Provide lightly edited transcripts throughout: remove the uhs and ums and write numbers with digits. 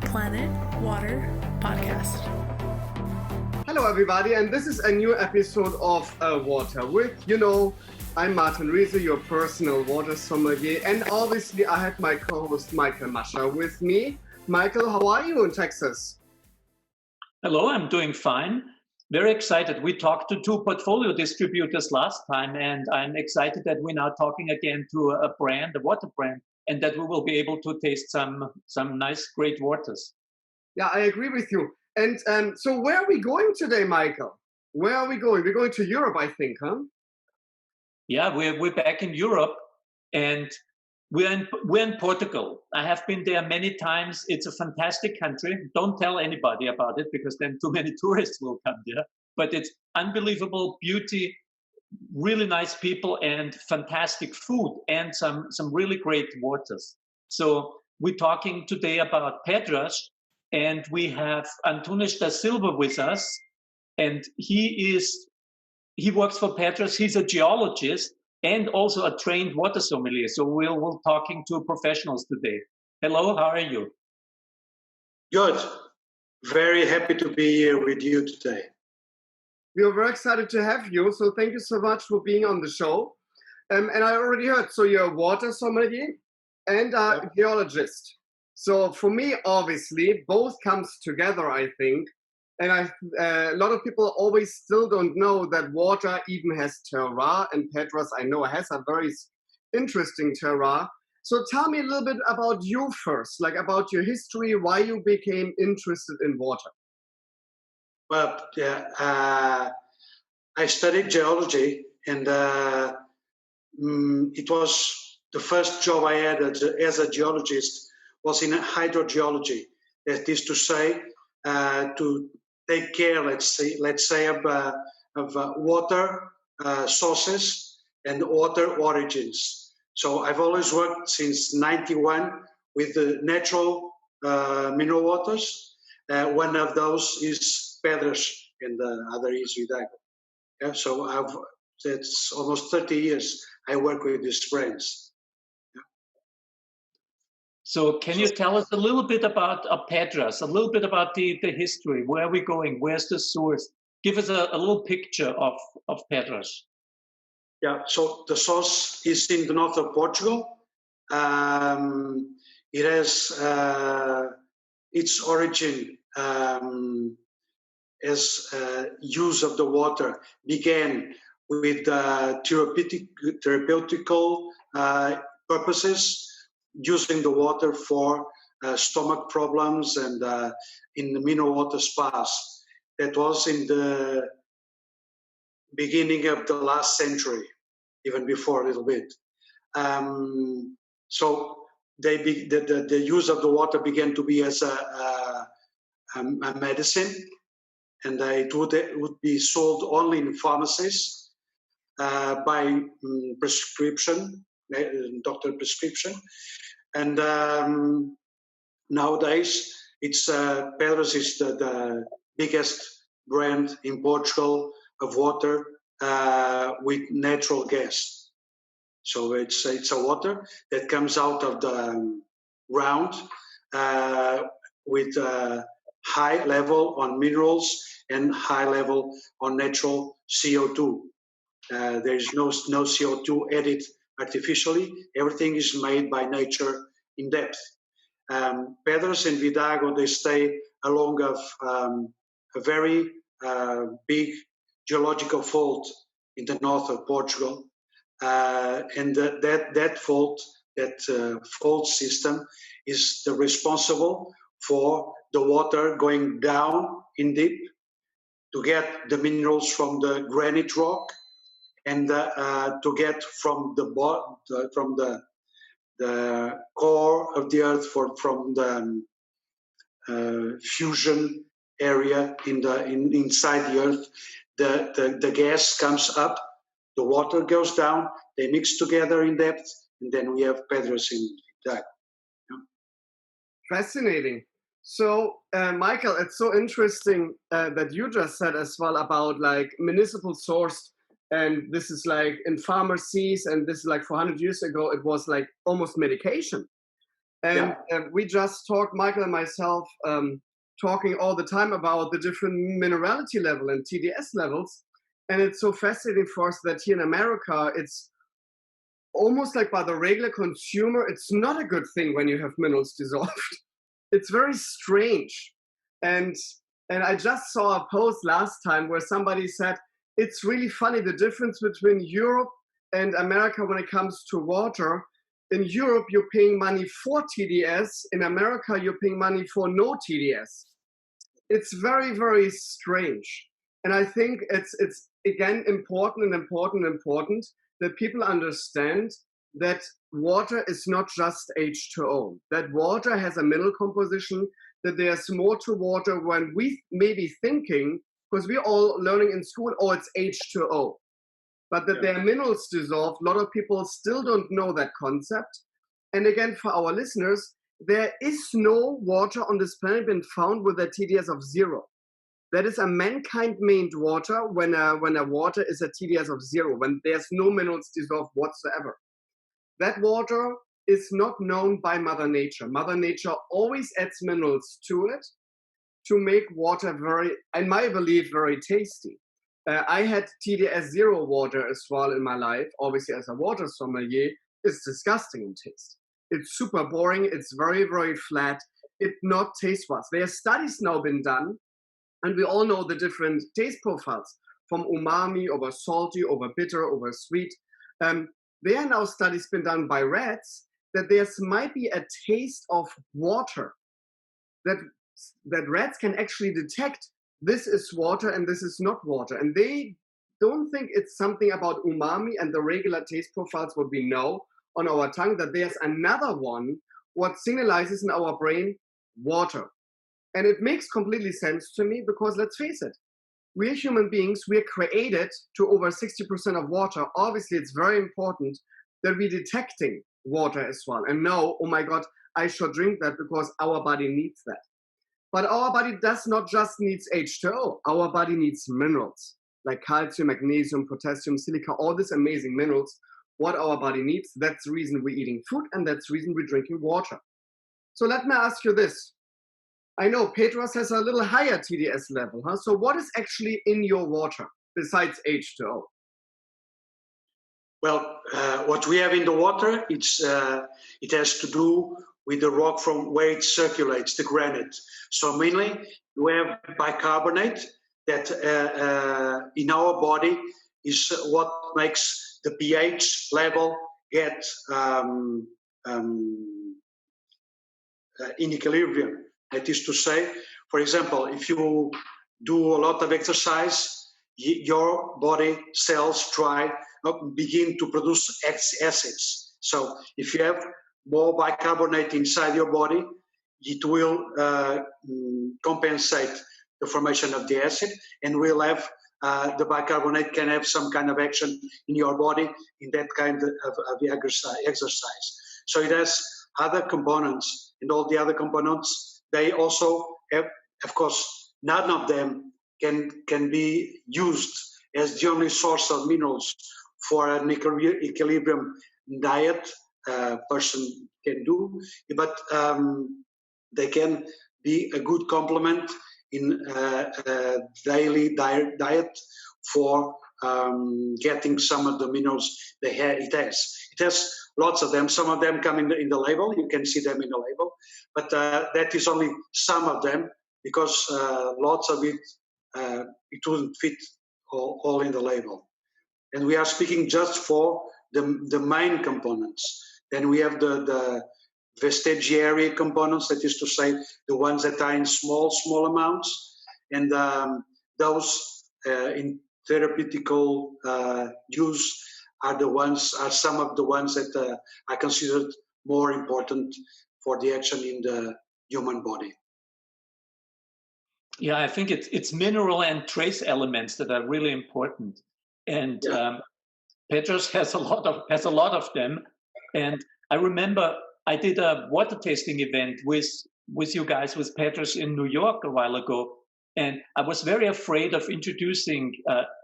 Planet Water Podcast. Hello everybody, and this is a new episode of Water with, I'm Martin Riese, your personal water sommelier, and obviously I have my co-host Michael Mascha with me. Michael, how are you in Texas? Hello, I'm doing fine. Very excited. We talked to two portfolio distributors last time, and I'm excited that we're now talking again to a water brand, and that we will be able to taste some nice, great waters. Yeah, I agree with you. And so where are we going today, Michael? Where are we going? We're going to Europe, I think, huh? Yeah, we're back in Europe, and we're in Portugal. I have been there many times. It's a fantastic country. Don't tell anybody about it because then too many tourists will come there. But it's unbelievable beauty, really nice people, and fantastic food, and some really great waters. So we're talking today about Pedras, and we have Antunes Da Silva with us, and he works for Pedras. He's a geologist and also a trained water sommelier. So we're talking to professionals today. Hello, how are you? Good. Very happy to be here with you today. We are very excited to have you. So thank you so much for being on the show. And I already heard, so you're a water sommelier and a geologist. So for me, obviously, both comes together, I think. And a lot of people always still don't know that water even has terroir, and Pedras, I know, has a very interesting terroir. So tell me a little bit about you first, like about your history, why you became interested in water. Well, I studied geology, and it was the first job I had as a geologist was in hydrogeology. That is to say, to take care, let's say of water sources and water origins. So I've always worked since '91 with the natural mineral waters. One of those is Pedras, and the other is Vidago. Yeah, so it's almost 30 years I work with these brands. So can you tell us a little bit about Pedras, a little bit about the history? Where are we going? Where's the source? Give us a little picture of Pedras. Yeah, so the source is in the north of Portugal. It has its origin as use of the water began with therapeutical purposes, using the water for stomach problems and in the mineral water spas. That was in the beginning of the last century, even before a little bit. So the use of the water began to be as a medicine, and it would be sold only in pharmacies by prescription, doctor prescription. And nowadays, Pedras is the biggest brand in Portugal of water with natural gas. So it's a water that comes out of the ground with high level on minerals and high level on natural CO2. There is no CO2 added artificially. Everything is made by nature in depth. Pedras and Vidago, they stay along of a very big geological fault in the north of Portugal, and that fault system is the responsible for the water going down in deep to get the minerals from the granite rock, and to get from the core of the earth, from the fusion area inside the earth. The gas comes up, the water goes down, they mix together in depth, and then we have Pedras in that. Yeah. Fascinating. So, Michael, it's so interesting that you just said as well about like municipal sourced, and this is like in pharmacies, and this is like 400 years ago, it was like almost medication. And we just talked, Michael and myself, talking all the time about the different minerality level and TDS levels. And it's so fascinating for us that here in America, it's almost like by the regular consumer, it's not a good thing when you have minerals dissolved. It's very strange. And I just saw a post last time where somebody said, it's really funny, the difference between Europe and America when it comes to water. In Europe, you're paying money for TDS. In America, you're paying money for no TDS. It's very, very strange. And I think it's again, important that people understand that water is not just H2O, that water has a mineral composition, that there's more to water when we may be thinking, because we're all learning in school, oh, it's H2O. But that there are minerals dissolved, a lot of people still don't know that concept. And again, for our listeners, there is no water on this planet been found with a TDS of 0. That is a mankind-made water when a water is a TDS of 0, when there's no minerals dissolved whatsoever. That water is not known by Mother Nature. Mother Nature always adds minerals to it to make water very, in my belief, very tasty. I had TDS 0 water as well in my life, obviously as a water sommelier. It's disgusting in taste. It's super boring. It's very, very flat. It not taste-wise. There are studies now been done, and we all know the different taste profiles, from umami over salty, over bitter, over sweet. There are now studies been done by rats that there might be a taste of water, that rats can actually detect this is water and this is not water. And they don't think it's something about umami and the regular taste profiles what we know on our tongue, that there's another one what signalizes in our brain water. And it makes completely sense to me, because let's face it, we're human beings, we're created to over 60% of water. Obviously, it's very important that we're detecting water as well and know, oh my God, I should drink that because our body needs that. But our body does not just need H2O. Our body needs minerals like calcium, magnesium, potassium, silica, all these amazing minerals, what our body needs. That's the reason we're eating food, and that's the reason we're drinking water. So let me ask you this. I know Pedras has a little higher TDS level, huh? So what is actually in your water besides H2O? Well, what we have in the water, it has to do with the rock from where it circulates, the granite. So mainly we have bicarbonate that in our body is what makes the pH level get in equilibrium. That is to say, for example, if you do a lot of exercise, your body cells begin to produce acids. So if you have more bicarbonate inside your body, it will compensate the formation of the acid, and will have the bicarbonate can have some kind of action in your body in that kind of exercise. So it has other components, and all the other components, they also have, of course, none of them can be used as the only source of minerals for an equilibrium diet person can do, but they can be a good complement in daily diet for getting some of the minerals it has. It has lots of them. Some of them come in the label. You can see them in the label, but that is only some of them, because lots of it wouldn't fit all in the label. And we are speaking just for the main components. Then we have the vestigiary components, that is to say, the ones that are in small amounts, and those in therapeutical use are some of the ones that are considered more important for the action in the human body. Yeah, I think it's mineral and trace elements that are really important, and Pedras has a lot of them. And I remember I did a water tasting event with you guys, with Pedras in New York a while ago, and I was very afraid of introducing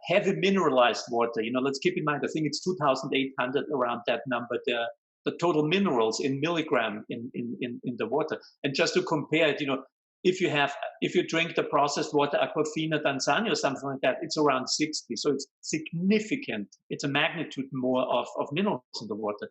heavy mineralized water. You know, let's keep in mind, I think it's 2,800 around that number there. the total minerals in milligram in the water. And just to compare it, if you drink the processed water Aquafina Tanzania or something like that, it's around 60. So it's significant. It's a magnitude more of minerals in the water.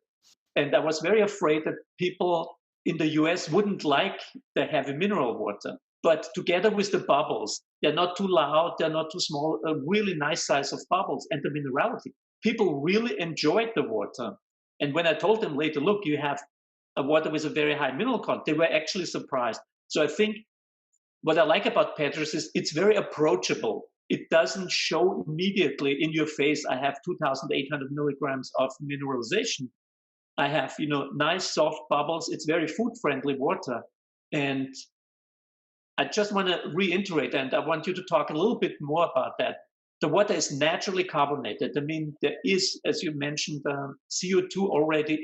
And I was very afraid that people in the US wouldn't like the heavy mineral water. But together with the bubbles, they're not too loud, they're not too small, a really nice size of bubbles, and the minerality. People really enjoyed the water. And when I told them later, look, you have a water with a very high mineral content, they were actually surprised. So I think what I like about Pedras is it's very approachable. It doesn't show immediately in your face, I have 2,800 milligrams of mineralization. I have, nice soft bubbles. It's very food-friendly water. And I just want to reiterate, and I want you to talk a little bit more about that. The water is naturally carbonated. I mean, there is, as you mentioned, CO2 already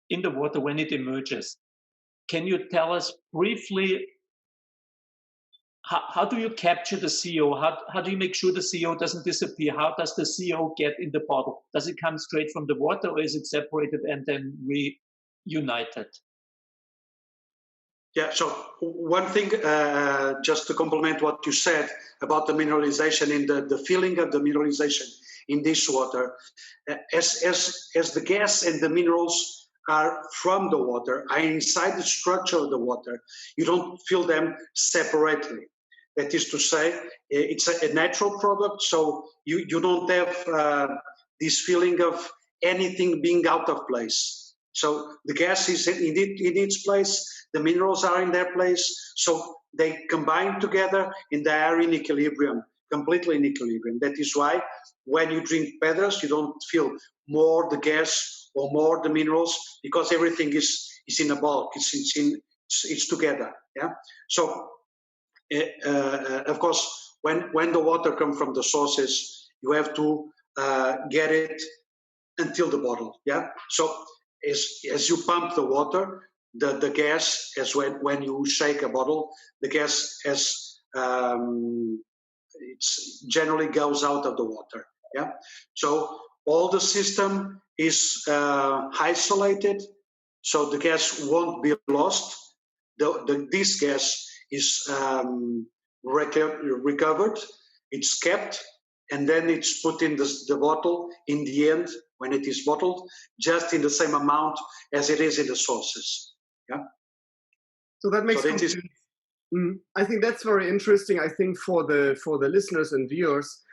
in the water when it emerges. Can you tell us briefly, how do you capture the CO? How do you make sure the CO doesn't disappear? How does the CO get in the bottle? Does it come straight from the water, or is it separated and then reunited? Yeah, so one thing, just to complement what you said about the mineralization in the feeling of the mineralization in this water, as the gas and the minerals are from the water, are inside the structure of the water, you don't feel them separately. That is to say, it's a natural product, so you don't have this feeling of anything being out of place. So the gas is in its place, the minerals are in their place, so they combine together and they are in equilibrium, completely in equilibrium. That is why when you drink Pedras, you don't feel more the gas or more the minerals, because everything is in a bulk, it's together. Yeah. So of course, when the water comes from the sources, you have to get it until the bottle. Yeah. So as you pump the water, the gas, as when you shake a bottle, the gas it generally goes out of the water. Yeah. So all the system is isolated, so the gas won't be lost. This gas is recovered, it's kept, and then it's put in the bottle in the end when it is bottled, just in the same amount as it is in the sources. Yeah. So that makes sense. I think that's very interesting. I think for the listeners and viewers,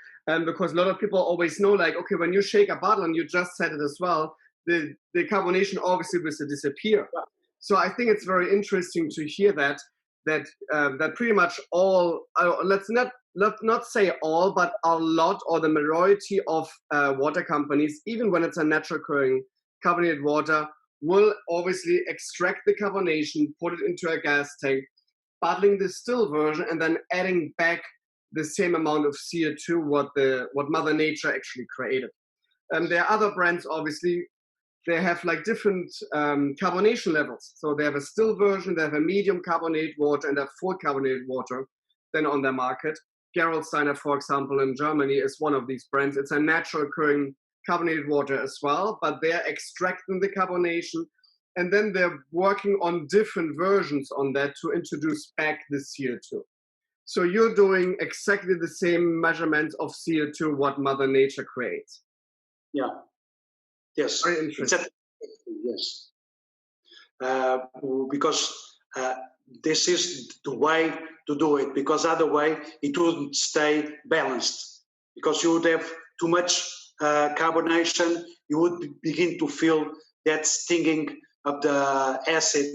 because a lot of people always know, like, okay, when you shake a bottle, and you just said it as well, the carbonation obviously will disappear. Yeah. So I think it's very interesting to hear that pretty much all, let's not say all, but a lot or the majority of water companies, even when it's a natural occurring carbonated water, will obviously extract the carbonation, put it into a gas tank, bottling the still version, and then adding back the same amount of CO2 what Mother Nature actually created. There are other brands, obviously, they have like different carbonation levels. So they have a still version, they have a medium carbonated water, and a full carbonated water then on their market. Gerolsteiner, for example, in Germany is one of these brands. It's a natural occurring carbonated water as well, but they're extracting the carbonation, and then they're working on different versions on that to introduce back the CO2. So you're doing exactly the same measurements of CO2 what Mother Nature creates. Yeah. Yes. Very interesting. Yes. Because this is the way to do it, because other way it wouldn't stay balanced. Because you would have too much carbonation, you would begin to feel that stinging of the acid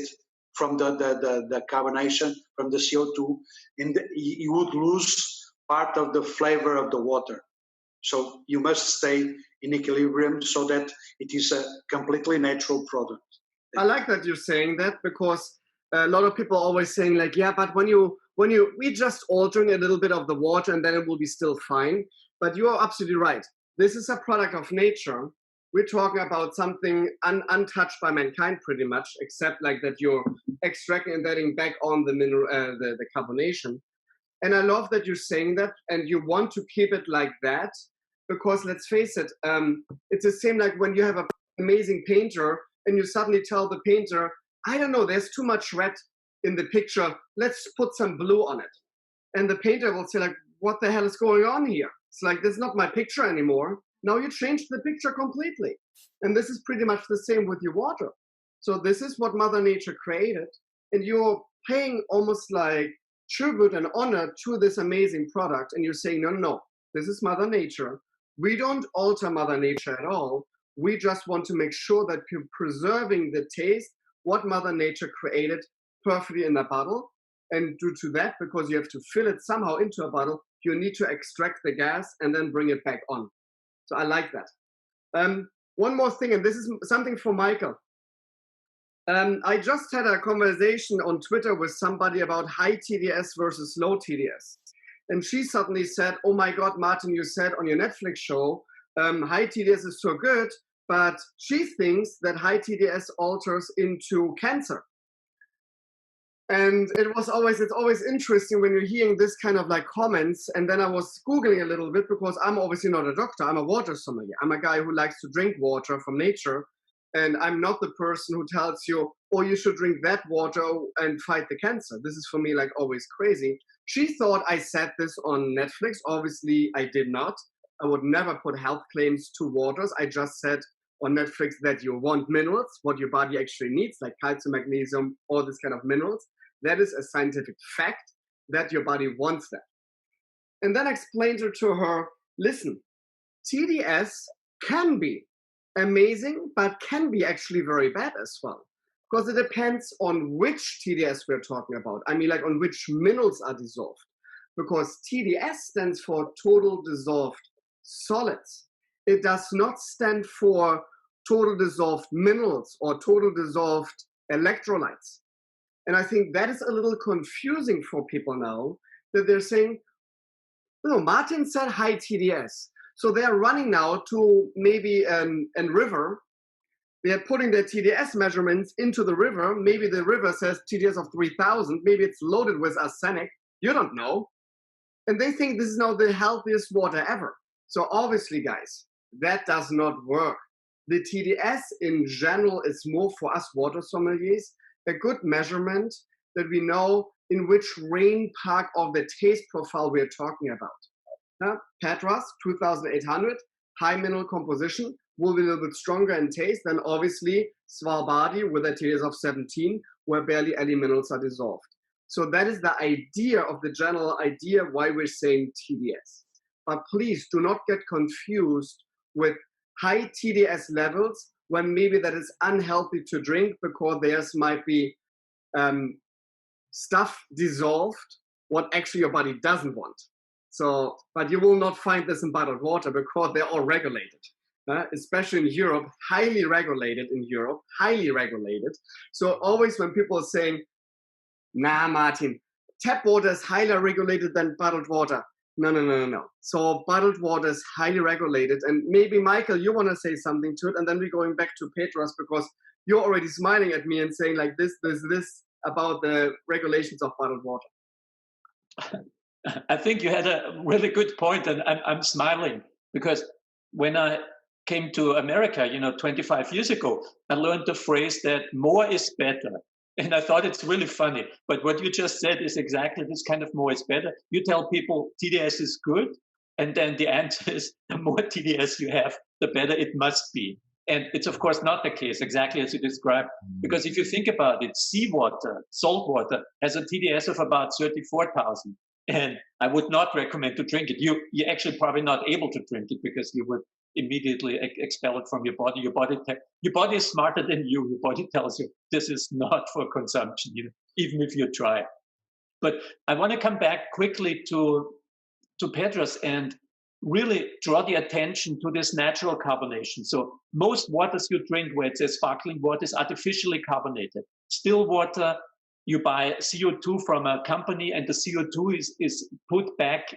from the carbonation, from the CO2, and you would lose part of the flavor of the water. So you must stay in equilibrium so that it is a completely natural product. I like that you're saying that, because a lot of people are always saying like, yeah, but we just altering a little bit of the water and then it will be still fine. But you are absolutely right. This is a product of nature. We're talking about something untouched by mankind pretty much, except like that you're extracting and adding back on the mineral, the carbonation. And I love that you're saying that, and you want to keep it like that, because let's face it, it's the same like when you have an amazing painter and you suddenly tell the painter, I don't know, there's too much red in the picture, let's put some blue on it. And the painter will say like, what the hell is going on here? It's like, this is not my picture anymore. Now you changed the picture completely. And this is pretty much the same with your water. So this is what Mother Nature created. And you're paying almost like tribute and honor to this amazing product. And you're saying, no, no, no, this is Mother Nature. We don't alter Mother Nature at all. We just want to make sure that you're preserving the taste, what Mother Nature created perfectly in a bottle. And due to that, because you have to fill it somehow into a bottle, you need to extract the gas and then bring it back on. So I like that. One more thing, and this is something for Michael. I just had a conversation on Twitter with somebody about high TDS versus low TDS. And she suddenly said, oh my God, Martin, you said on your Netflix show, high TDS is so good, but she thinks that high TDS alters into cancer. And it's always interesting when you're hearing this kind of like comments. And then I was Googling a little bit because I'm obviously not a doctor. I'm a water sommelier. I'm a guy who likes to drink water from nature. And I'm not the person who tells you, oh, you should drink that water and fight the cancer. This is for me like always crazy. She thought I said this on Netflix. Obviously, I did not. I would never put health claims to waters. I just said on Netflix that you want minerals, what your body actually needs, like calcium, magnesium, all this kind of minerals. That is a scientific fact that your body wants that. And then explained to her, listen, TDS can be amazing, but can be actually very bad as well. Because it depends on which TDS we're talking about. I mean, like on which minerals are dissolved. Because TDS stands for total dissolved solids. It does not stand for total dissolved minerals or total dissolved electrolytes. And I think that is a little confusing for people now, that they're saying, no, Martin said high TDS. So they're running now to maybe a river. They're putting their TDS measurements into the river. Maybe the river says TDS of 3,000. Maybe it's loaded with arsenic. You don't know. And they think this is now the healthiest water ever. So obviously, guys, that does not work. The TDS in general is more for us water sommeliers, a good measurement that we know in which range part of the taste profile we're talking about. Pedras, 2,800, high mineral composition, will be a little bit stronger in taste than obviously Svalbard with a TDS of 17, where barely any minerals are dissolved. So that is the idea of the general idea why we're saying TDS. But please do not get confused with high TDS levels when maybe that is unhealthy to drink because theirs might be stuff dissolved what actually your body doesn't want. So, but you will not find this in bottled water because they're all regulated, especially in Europe, highly regulated in Europe, highly regulated. So always when people are saying, nah, Martin, tap water is highly regulated than bottled water. No. So bottled water is highly regulated. And maybe, Michael, you want to say something to it. And then we're going back to Pedras because you're already smiling at me and saying like this about the regulations of bottled water. I think you had a really good point, and I'm smiling because when I came to America, 25 years ago, I learned the phrase that more is better. And I thought it's really funny. But what you just said is exactly this kind of more is better. You tell people TDS is good, and then the answer is the more TDS you have, the better it must be. And it's, of course, not the case, exactly as you described. Because if you think about it, seawater, salt water, has a TDS of about 34,000. And I would not recommend to drink it. You're actually probably not able to drink it because you would immediately expel it from your body. Your body is smarter than you. Your body tells you this is not for consumption, even if you try. But I want to come back quickly to Pedras and really draw the attention to this natural carbonation. So most waters you drink, where it says sparkling water, is artificially carbonated. Still water, you buy CO2 from a company, and the CO2 is put back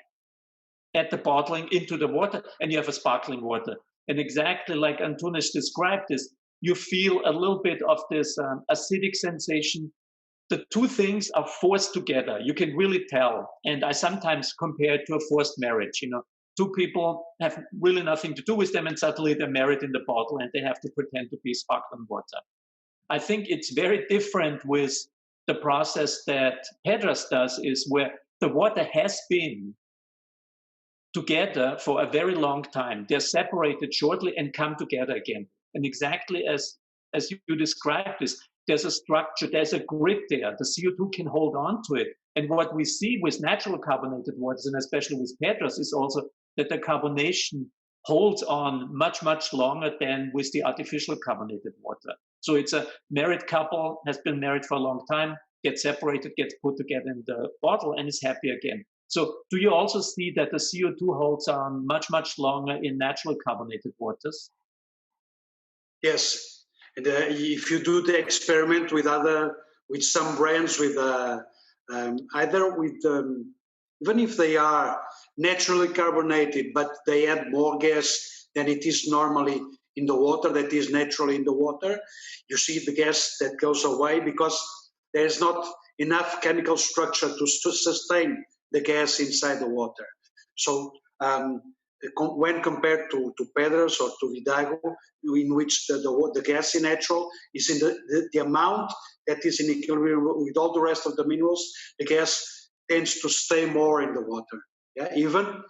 at the bottling into the water, and you have a sparkling water. And exactly like Antunes described this, you feel a little bit of this acidic sensation. The two things are forced together. You can really tell. And I sometimes compare it to a forced marriage. Two people have really nothing to do with them, and suddenly they're married in the bottle, and they have to pretend to be sparkling water. I think it's very different with the process that Pedras does, is where the water has been together for a very long time. They're separated shortly and come together again. And exactly as you described this, there's a structure, there's a grip there. The CO2 can hold on to it. And what we see with natural carbonated waters, and especially with Pedras, is also that the carbonation holds on much, much longer than with the artificial carbonated water. So it's a married couple, has been married for a long time, gets separated, gets put together in the bottle, and is happy again. So do you also see that the CO2 holds on much, much longer in natural carbonated waters? Yes. And if you do the experiment with some brands, with either with even if they are naturally carbonated, but they add more gas than it is normally in the water, that is naturally in the water, you see the gas that goes away because there is not enough chemical structure to sustain the gas inside the water. So when compared to Pedras or to Vidago, in which the gas in natural is in the amount that is in equilibrium with all the rest of the minerals, the gas tends to stay more in the water. Yeah, even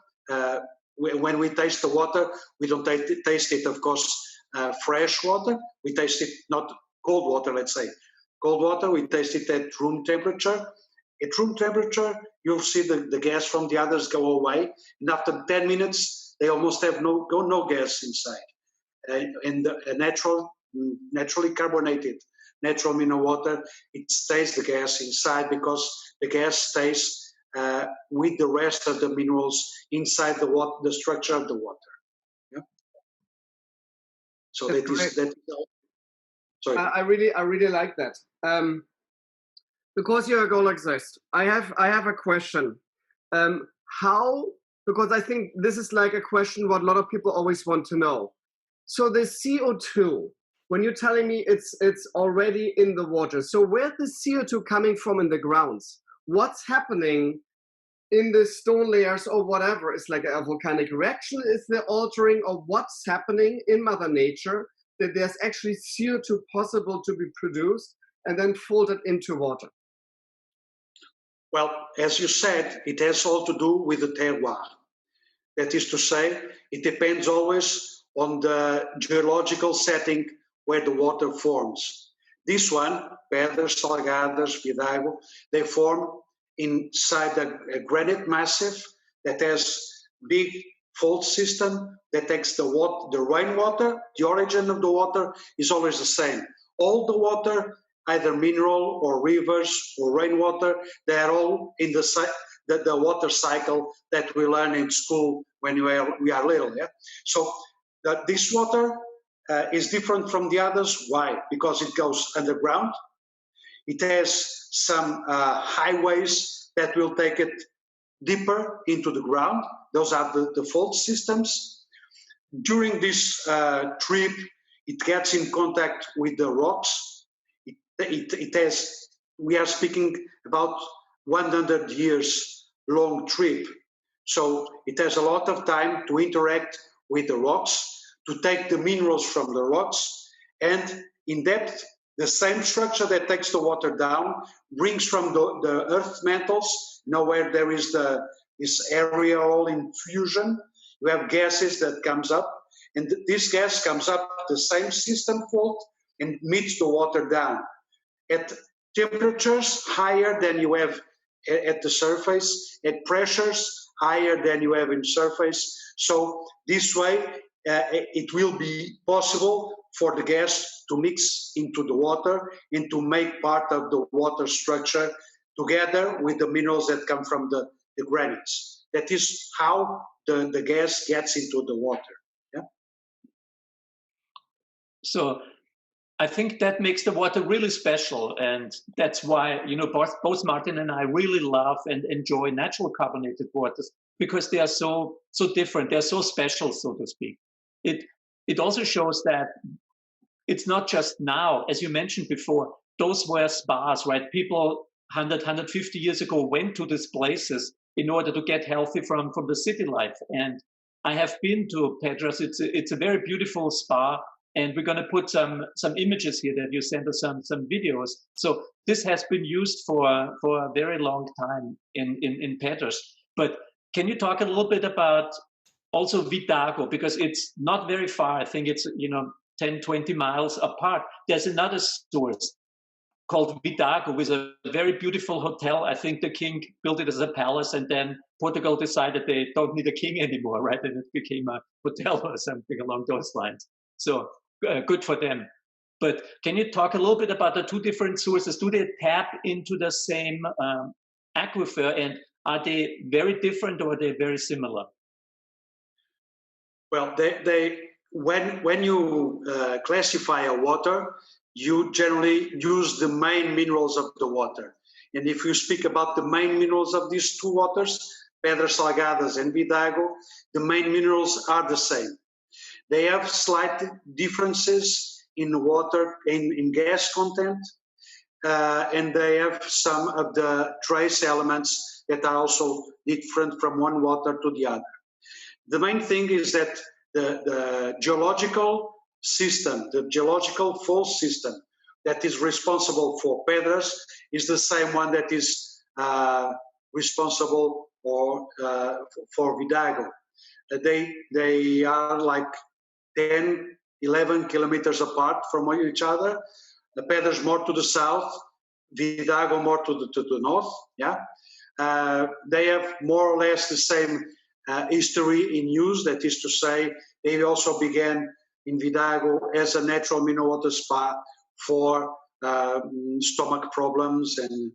when we taste the water, we don't taste it, of course, fresh water. We taste it, not cold water, let's say. Cold water, we taste it at room temperature. At room temperature, you'll see the gas from the others go away. And after 10 minutes, they almost have no gas inside. And the naturally carbonated, natural mineral water, it stays the gas inside because the gas stays with the rest of the minerals inside the structure of the water. Yeah. So that. Sorry. I really like that. Because you go like this, I have a question. How? Because I think this is like a question what a lot of people always want to know. So the CO2, when you're telling me it's already in the water, so where's the CO2 coming from in the grounds? What's happening in the stone layers or whatever? It's like a volcanic reaction? Is the altering of what's happening in Mother Nature that there's actually CO2 possible to be produced and then folded into water? Well, as you said, it has all to do with the terroir. That is to say, it depends always on the geological setting where the water forms. This one, Pedras Salgadas, Vidago, they form inside a granite massif that has big fault system that takes the rainwater. The origin of the water is always the same. All the water, either mineral or rivers or rainwater, they are all in the water cycle that we learn in school when we are little. Yeah? So this water is different from the others. Why? Because it goes underground. It has some highways that will take it deeper into the ground. Those are the fault systems. During this trip, it gets in contact with the rocks. We are speaking about 100 years long trip. So it has a lot of time to interact with the rocks, to take the minerals from the rocks, and in depth, the same structure that takes the water down brings from the earth mantles, where there is this area all in fusion. You have gases that comes up, and this gas comes up the same system fault and meets the water down at temperatures higher than you have at the surface, at pressures higher than you have in surface. So this way, it will be possible for the gas to mix into the water and to make part of the water structure together with the minerals that come from the granites. That is how the gas gets into the water. Yeah. So I think that makes the water really special, and that's why both Martin and I really love and enjoy natural carbonated waters, because they are so different. They're so special, so to speak. It also shows that it's not just now, as you mentioned before. Those were spas, right? People 150 years ago went to these places in order to get healthy from the city life. And I have been to Pedras. It's a very beautiful spa. And we're going to put some images here that you sent us some videos. So this has been used for a very long time in Pedras. But can you talk a little bit about also Vidago, because it's not very far. I think it's 10, 20 miles apart. There's another source called Vidago with a very beautiful hotel. I think the king built it as a palace, and then Portugal decided they don't need a king anymore, right? And it became a hotel or something along those lines. So good for them. But can you talk a little bit about the two different sources? Do they tap into the same aquifer, and are they very different or are they very similar? Well, when you classify a water, you generally use the main minerals of the water. And if you speak about the main minerals of these two waters, Pedras Salgadas and Vidago, the main minerals are the same. They have slight differences in water, in gas content, and they have some of the trace elements that are also different from one water to the other. The main thing is that the geological system, the geological fault system that is responsible for Pedras is the same one that is responsible for Vidago. They are like 10, 11 kilometers apart from each other. The Pedras more to the south, Vidago more to the north. Yeah, they have more or less the same history in use. That is to say, they also began in Vidago as a natural mineral water spa for stomach problems and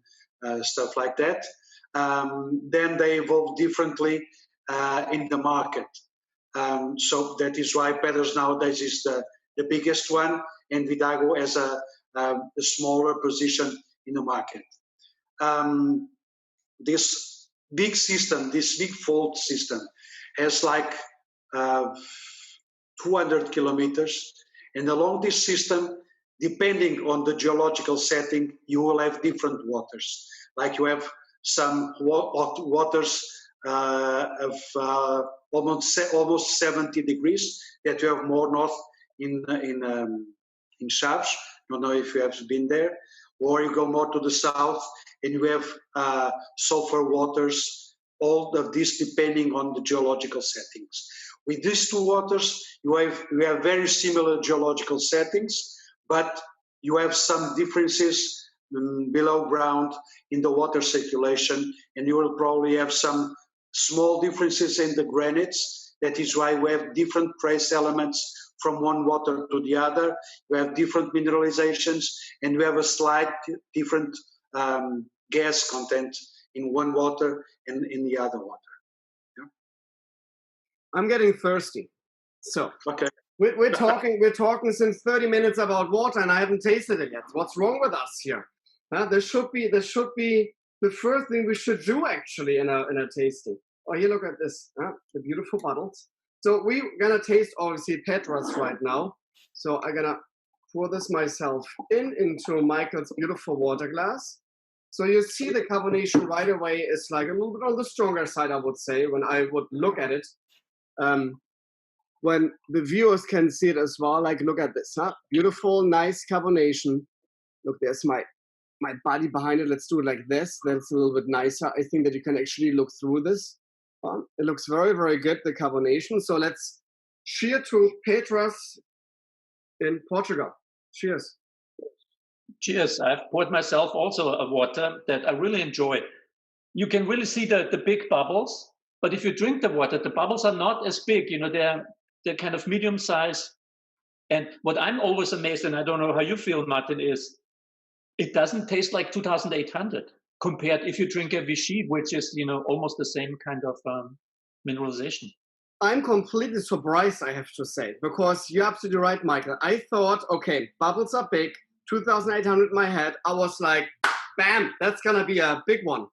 stuff like that. Then they evolved differently in the market. So that is why Pedras nowadays is the biggest one, and Vidago has a smaller position in the market. This big system, this big fault system, has like 200 kilometers, and along this system, depending on the geological setting, you will have different waters. Like you have some waters of almost 70 degrees that you have more north in Chaves. Don't know if you have been there, or you go more to the south and you have sulfur waters. All of this depending on the geological settings. With these two waters, you have very similar geological settings, but you have some differences below ground in the water circulation, and you will probably have some small differences in the granites. That is why we have different trace elements from one water to the other. We have different mineralizations, and we have a slight different gas content in one water and in the other water. Yeah? I'm getting thirsty. So okay. We're talking since 30 minutes about water, and I haven't tasted it yet. What's wrong with us here? This should be the first thing we should do actually in a tasting. Oh, here, look at this, the beautiful bottles. So we're gonna taste obviously Pedras right now. So I'm gonna pour this myself into Michael's beautiful water glass. So you see the carbonation right away is like a little bit on the stronger side, I would say, when I would look at it. When the viewers can see it as well, like look at this, beautiful, nice carbonation. Look, there's my body behind it. Let's do it like this. That's a little bit nicer. I think that you can actually look through this. It looks very, very good, the carbonation. So let's cheer to Pedras in Portugal. Cheers. Cheers. I've poured myself also a water that I really enjoy. You can really see the big bubbles, but if you drink the water, the bubbles are not as big. They're kind of medium size. And what I'm always amazed, and I don't know how you feel, Martin, is it doesn't taste like 2,800 compared if you drink a Vichy, which is, almost the same kind of mineralization. I'm completely surprised, I have to say, because you're absolutely right, Michael. I thought, okay, bubbles are big, 2,800 in my head. I was like, bam, that's gonna be a big one.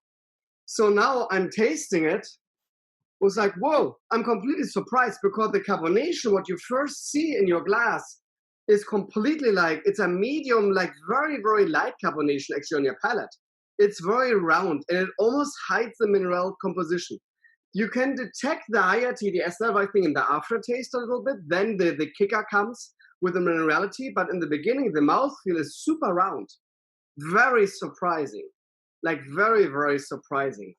So now I'm tasting it. Was like, whoa, I'm completely surprised because the carbonation, what you first see in your glass, is completely like, it's a medium, like very, very light carbonation actually on your palate. It's very round and it almost hides the mineral composition. You can detect the higher TDS level, I think, in the aftertaste a little bit. Then the kicker comes with the minerality, but in the beginning, the mouthfeel is super round. Very surprising. Like very, very surprising.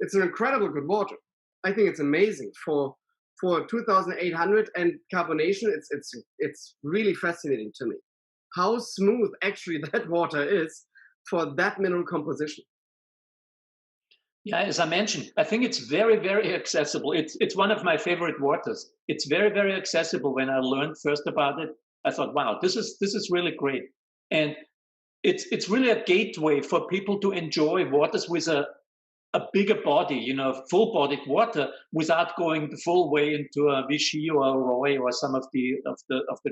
It's an incredible good water. I think it's amazing for 2,800 and carbonation. It's really fascinating to me how smooth actually that water is for that mineral composition. Yeah, as I mentioned, I think it's very, very accessible. It's one of my favorite waters. It's very, very accessible. When I learned first about it, I thought, wow, this is really great. And it's really a gateway for people to enjoy waters with a bigger body, you know, full-bodied water without going the full way into a Vichy or a Roy or some of the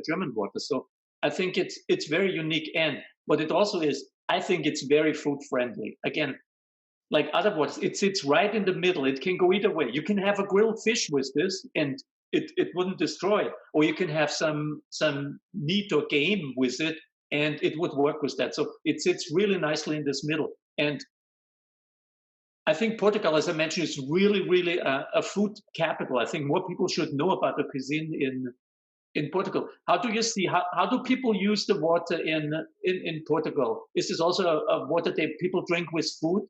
German water. So I think it's very unique. And what it also is, I think it's very food friendly. Again, like other waters, it sits right in the middle. It can go either way. You can have a grilled fish with this, and it wouldn't destroy. Or you can have some meat or game with it, and it would work with that. So it sits really nicely in this middle. And I think Portugal, as I mentioned, is really, really a food capital. I think more people should know about the cuisine in Portugal. How do you see, how do people use the water in Portugal? Is this also a water that people drink with food?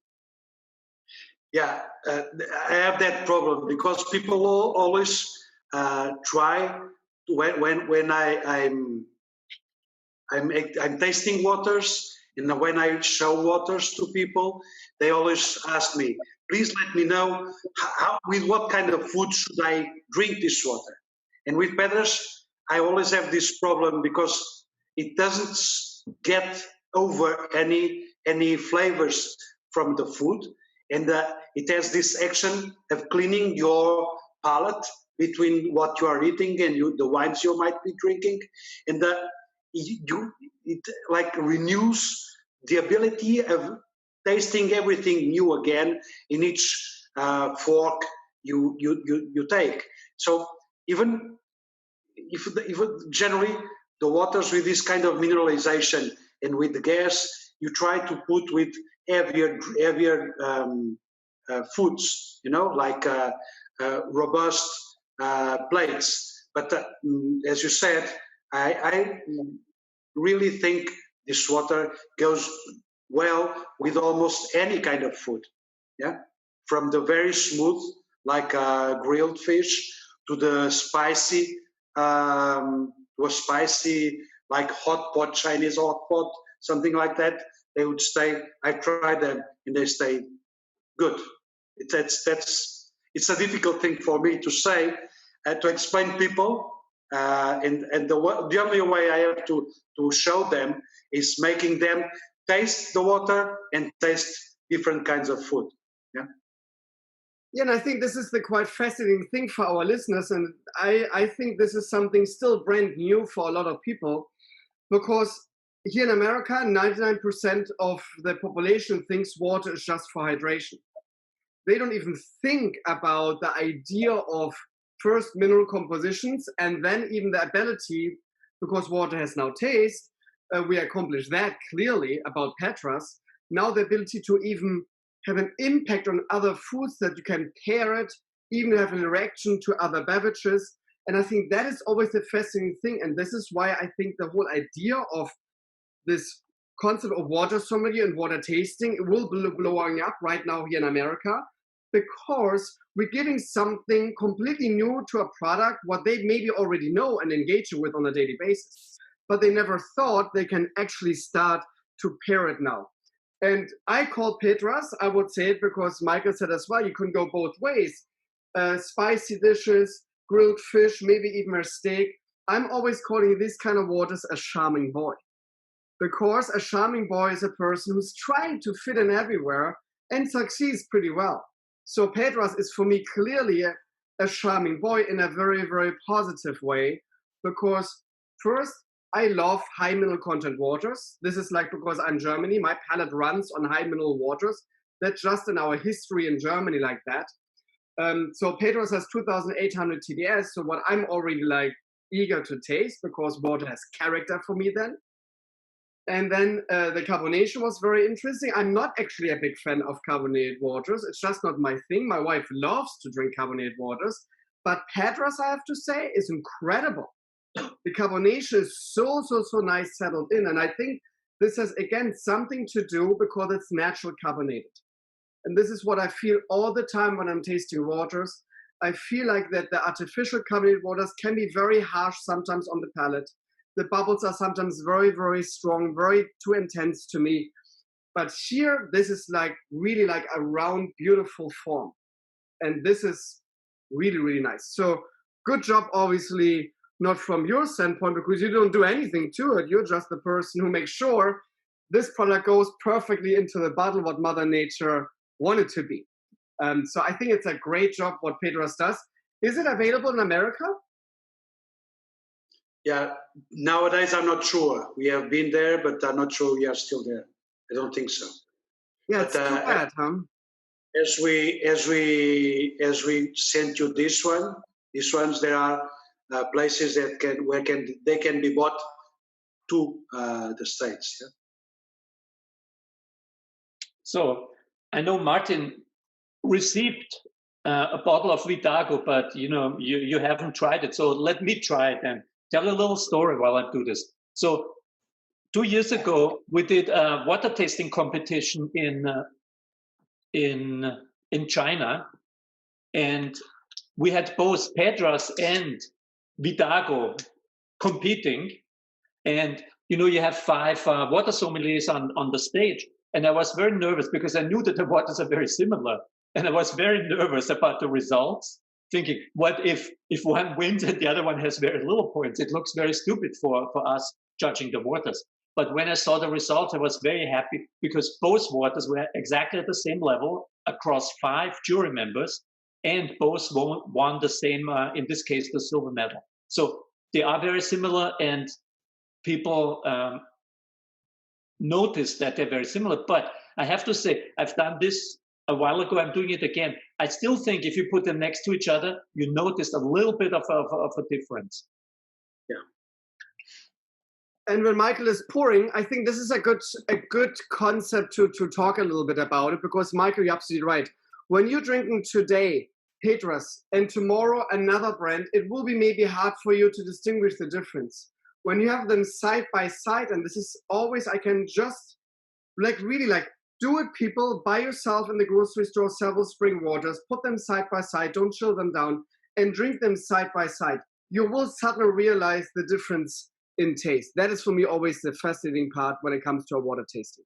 Yeah, I have that problem because people always try when I'm tasting waters, and when I show waters to people, they always ask me, please let me know with what kind of food should I drink this water. And with Pedras, I always have this problem because it doesn't get over any flavors from the food, and it has this action of cleaning your palate between what you are eating and the wines you might be drinking, and it like renews the ability of tasting everything new again in each fork you take. So even if generally the waters with this kind of mineralization and with the gas, you try to put with heavier foods, you know, like robust plates. But as you said, I really think this water goes well with almost any kind of food. Yeah, from the very smooth, like grilled fish, to the spicy, like hot pot, Chinese hot pot, something like that. They would stay. I tried them, and they stay good. It's a difficult thing for me to say, to explain people. And the only way I have to show them is making them taste the water and taste different kinds of food. Yeah. Yeah, and I think this is the quite fascinating thing for our listeners, and I think this is something still brand new for a lot of people, because here in America, 99% of the population thinks water is just for hydration. They don't even think about the idea of first mineral compositions and then even the ability, because water has now taste, we accomplished that clearly about Pedras, now the ability to even have an impact on other foods, that you can pair it, even have an reaction to other beverages. And I think that is always the fascinating thing. And this is why I think the whole idea of this concept of water sommelier and water tasting will be blowing up right now here in America, because we're giving something completely new to a product, what they maybe already know and engage with on a daily basis. But they never thought they can actually start to pair it now. And I call Pedras, I would say it because Michael said as well, you can go both ways. Spicy dishes, grilled fish, maybe even a steak. I'm always calling these kind of waters a charming boy. Because a charming boy is a person who's trying to fit in everywhere and succeeds pretty well. So Pedras is for me clearly a charming boy in a very, very positive way, because first, I love high mineral content waters. This is like, because I'm Germany, my palate runs on high mineral waters. That's just in our history in Germany like that. So Pedras has 2,800 TDS. So what I'm already like eager to taste, because water has character for me then. And then the carbonation was very interesting. I'm not actually a big fan of carbonated waters. It's just not my thing. My wife loves to drink carbonated waters. But Pedras, I have to say, is incredible. the carbonation is so nice settled in. And I think this has, again, something to do because it's natural carbonated. And this is what I feel all the time when I'm tasting waters. I feel like that the artificial carbonated waters can be very harsh sometimes on the palate. The bubbles are sometimes very strong, very too intense to me. But here, this is like really like a round, beautiful form. And this is really nice. So good job, obviously, not from your standpoint, because you don't do anything to it. You're just the person who makes sure this product goes perfectly into the bottle, what Mother Nature wanted to be. So I think it's a great job what Pedras does. Is it available in America? Yeah, nowadays I'm not sure. We have been there, but I'm not sure we are still there. I don't think so. Yeah, it's too bad, huh? As we sent you these ones, there are places that they can be bought to the States. Yeah? So I know Martin received a bottle of Vidago, but you haven't tried it. So let me try it and tell a little story while I do this. So 2 years ago, we did a water tasting competition in China, and we had both Pedras and Vidago competing. And you have 5 water sommeliers on the stage. And I was very nervous because I knew that the waters are very similar. And I was very nervous about the results, thinking, what if one wins and the other one has very little points? It looks very stupid for us judging the waters. But when I saw the results, I was very happy because both waters were exactly at the same level across 5 jury members, and both won the same, in this case, the silver medal. So they are very similar, and people notice that they're very similar. But I have to say, I've done this a while ago. I'm doing it again. I still think if you put them next to each other, you notice a little bit of a difference. Yeah. And when Michael is pouring, I think this is a good concept to talk a little bit about it, because Michael, you're absolutely right. When you're drinking today Pedras and tomorrow another brand, it will be maybe hard for you to distinguish the difference. When you have them side by side, and this is always, I can just really do it, people, buy yourself in the grocery store several spring waters, put them side by side, don't chill them down, and drink them side by side. You will suddenly realize the difference in taste. That is for me always the fascinating part when it comes to a water tasting.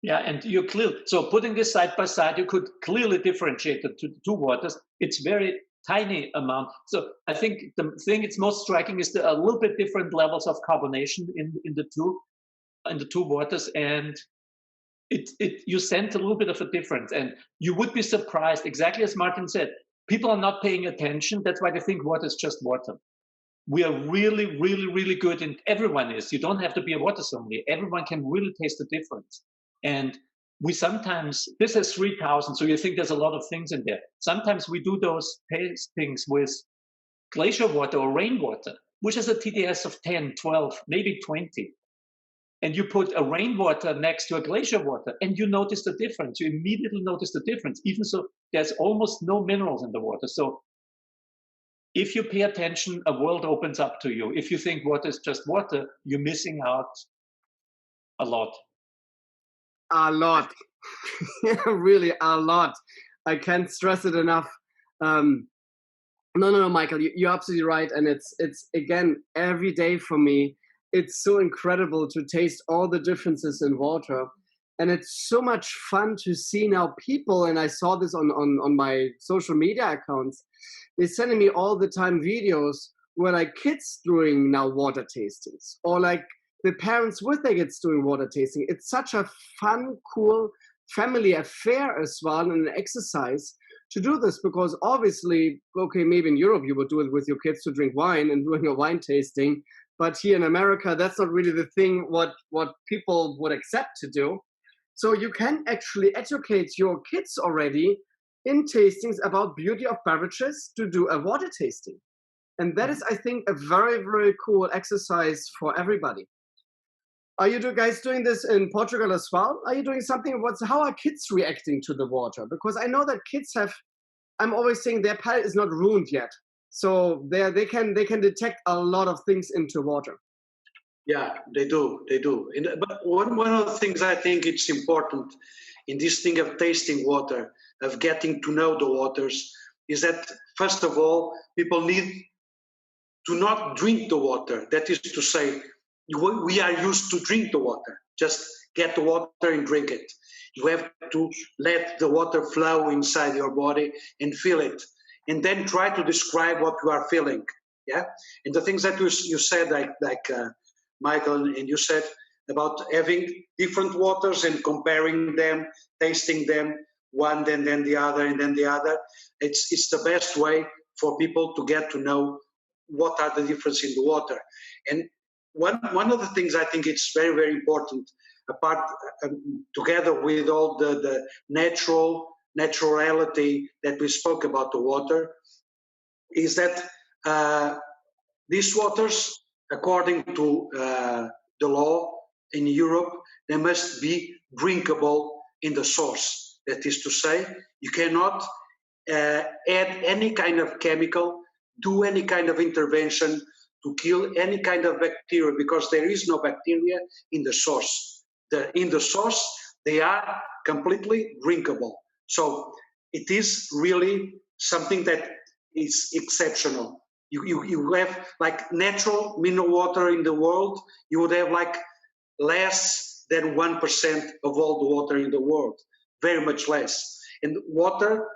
Yeah, and you're clear. So putting this side by side, you could clearly differentiate the two waters. It's very tiny amount. So I think the thing it's most striking is a little bit different levels of carbonation in the two waters, and you sense a little bit of a difference. And you would be surprised, exactly as Martin said, people are not paying attention. That's why they think water is just water. We are really good, and everyone is. You don't have to be a water sommelier. Everyone can really taste the difference. And we sometimes, this has 3,000, so you think there's a lot of things in there. Sometimes we do those tastings with glacier water or rainwater, which has a TDS of 10, 12, maybe 20. And you put a rainwater next to a glacier water, and you notice the difference. You immediately notice the difference. Even so, there's almost no minerals in the water. So if you pay attention, a world opens up to you. If you think water is just water, you're missing out a lot. A lot. Really a lot. I can't stress it enough. No, Michael, you're absolutely right. And it's again, every day for me, it's so incredible to taste all the differences in water. And it's so much fun to see now people, and I saw this on my social media accounts, they're sending me all the time videos where like kids doing now water tastings, or like the parents with their kids doing water tasting. It's such a fun, cool family affair as well, and an exercise to do this, because obviously, okay, maybe in Europe you would do it with your kids to drink wine and doing a wine tasting, but here in America, that's not really the thing what people would accept to do. So you can actually educate your kids already in tastings about beauty of beverages to do a water tasting. And that is, I think, a very, very cool exercise for everybody. Are you guys doing this in Portugal as well? Are you doing something? How are kids reacting to the water? Because I know that kids have, I'm always saying their palate is not ruined yet. So they can detect a lot of things into water. Yeah, they do. But one of the things I think it's important in this thing of tasting water, of getting to know the waters, is that first of all, people need to not drink the water. That is to say, we are used to drink the water. Just get the water and drink it. You have to let the water flow inside your body and feel it, and then try to describe what you are feeling. Yeah, and the things that you said, like Michael, and you said about having different waters and comparing them, tasting them, one and then the other and then the other. It's the best way for people to get to know what are the difference in the water. And one of the things I think it's very, very important, apart together with all the naturality that we spoke about the water, is that these waters, according to the law in Europe, they must be drinkable in the source. That is to say, you cannot add any kind of chemical, do any kind of intervention to kill any kind of bacteria, because there is no bacteria in the source. In the source, they are completely drinkable. So it is really something that is exceptional. You have like natural mineral water in the world, you would have like less than 1% of all the water in the world, very much less. And water,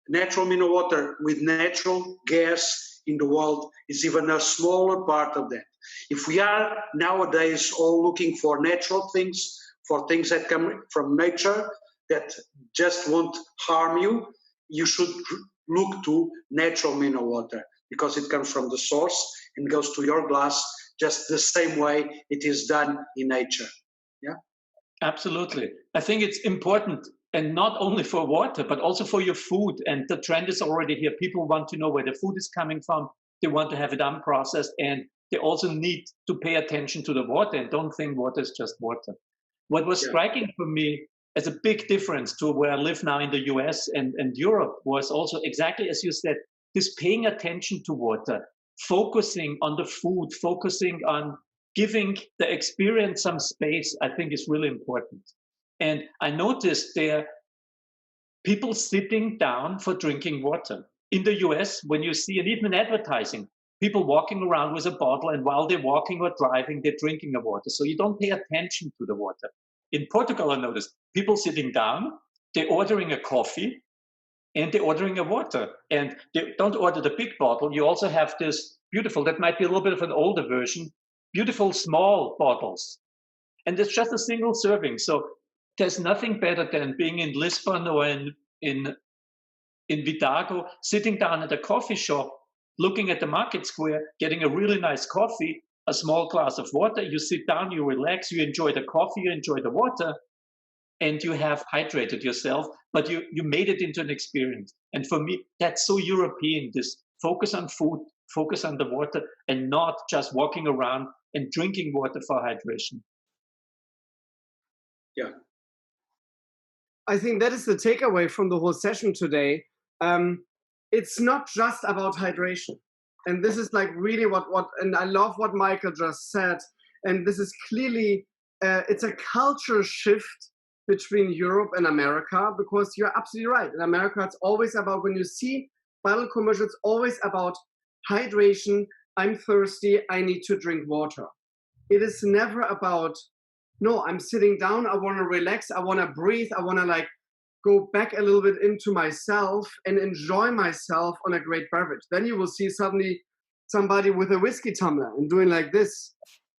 natural mineral water with natural gas in the world is even a smaller part of that. If we are nowadays all looking for natural things, for things that come from nature that just won't harm you, you should look to natural mineral water, because it comes from the source and goes to your glass just the same way it is done in nature. Yeah, absolutely. I think it's important, and not only for water, but also for your food. And the trend is already here. People want to know where the food is coming from. They want to have it unprocessed, and they also need to pay attention to the water and don't think water is just water. What was striking for me as a big difference to where I live now in the US and Europe was also exactly as you said, this paying attention to water, focusing on the food, focusing on giving the experience some space, I think is really important. And I noticed there people sitting down for drinking water. In the US, when you see, and even in advertising, people walking around with a bottle, and while they're walking or driving, they're drinking the water. So you don't pay attention to the water. In Portugal, I noticed people sitting down, they're ordering a coffee, and they're ordering a water. And they don't order the big bottle. You also have this beautiful, that might be a little bit of an older version, beautiful small bottles. And it's just a single serving. So there's nothing better than being in Lisbon or in Vidago, sitting down at a coffee shop, looking at the market square, getting a really nice coffee, a small glass of water. You sit down, you relax, you enjoy the coffee, you enjoy the water, and you have hydrated yourself, but you made it into an experience. And for me, that's so European, this focus on food, focus on the water, and not just walking around and drinking water for hydration. Yeah. I think that is the takeaway from the whole session today. It's not just about hydration. And this is like really what, and I love what Michael just said. And this is clearly, it's a culture shift between Europe and America, because you're absolutely right. In America, it's always about, when you see bottle commercials, it's always about hydration. I'm thirsty, I need to drink water. It is never about, no, I'm sitting down, I want to relax, I want to breathe, I want to like go back a little bit into myself and enjoy myself on a great beverage. Then you will see suddenly somebody with a whiskey tumbler and doing like this.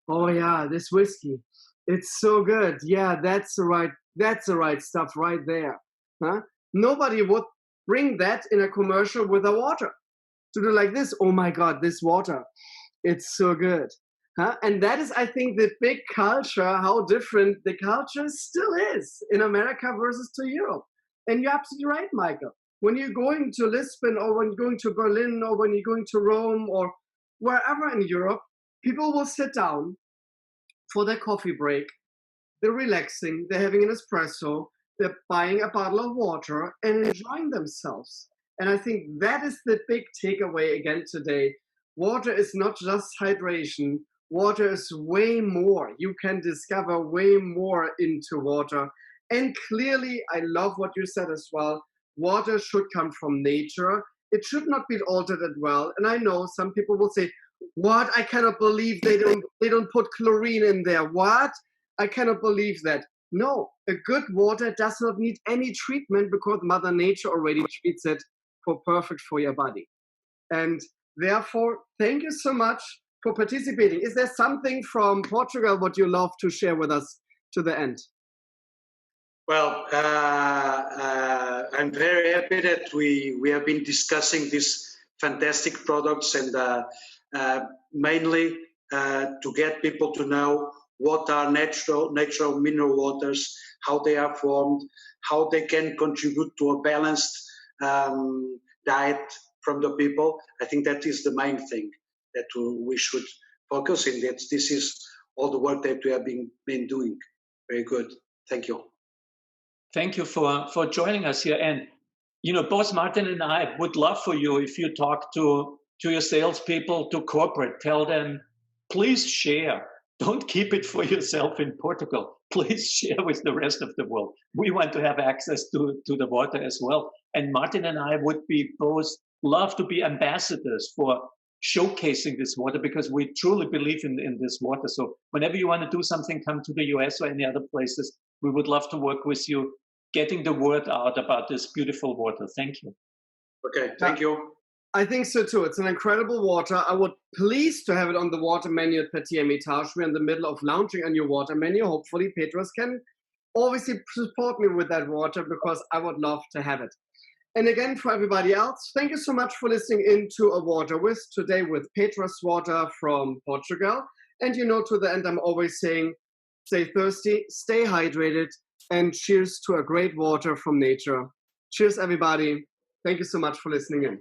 Oh yeah, this whiskey, it's so good. Yeah, that's the right stuff right there. Huh? Nobody would bring that in a commercial with a water. To do like this, oh my God, this water, it's so good. Huh? And that is, I think, the big culture, how different the culture still is in America versus to Europe. And you're absolutely right, Michael. When you're going to Lisbon, or when you're going to Berlin, or when you're going to Rome, or wherever in Europe, people will sit down for their coffee break. They're relaxing, they're having an espresso, they're buying a bottle of water and enjoying themselves. And I think that is the big takeaway again today. Water is not just hydration. Water is way more. You can discover way more into water. And clearly, I love what you said as well. Water should come from nature. It should not be altered as well. And I know some people will say, what? I cannot believe they don't put chlorine in there. What? I cannot believe that. No, a good water does not need any treatment because Mother Nature already treats it for perfect for your body. And therefore, thank you so much for participating. Is there something from Portugal what you love to share with us to the end? Well, I'm very happy that we have been discussing these fantastic products and mainly to get people to know what are natural mineral waters, how they are formed, how they can contribute to a balanced diet from the people. I think that is the main thing that we should focus in. That this is all the work that we have been doing. Very good. Thank you. Thank you for joining us here. And, you know, both Martin and I would love for you, if you talk to your salespeople, to corporate, tell them, please share. Don't keep it for yourself in Portugal. Please share with the rest of the world. We want to have access to the water as well. And Martin and I would be both love to be ambassadors for showcasing this water, because we truly believe in this water. So whenever you want to do something, come to the US or any other places. We would love to work with you, getting the word out about this beautiful water. Thank you. Okay, thank you. I think so too. It's an incredible water. I would please to have it on the water menu at Petit Hermitage. We're in the middle of launching a new water menu. Hopefully Pedras can obviously support me with that water, because I would love to have it. And again, for everybody else, thank you so much for listening into A Water With, today with Pedras Water from Portugal. And you know, to the end, I'm always saying, stay thirsty, stay hydrated, and cheers to a great water from nature. Cheers, everybody. Thank you so much for listening in.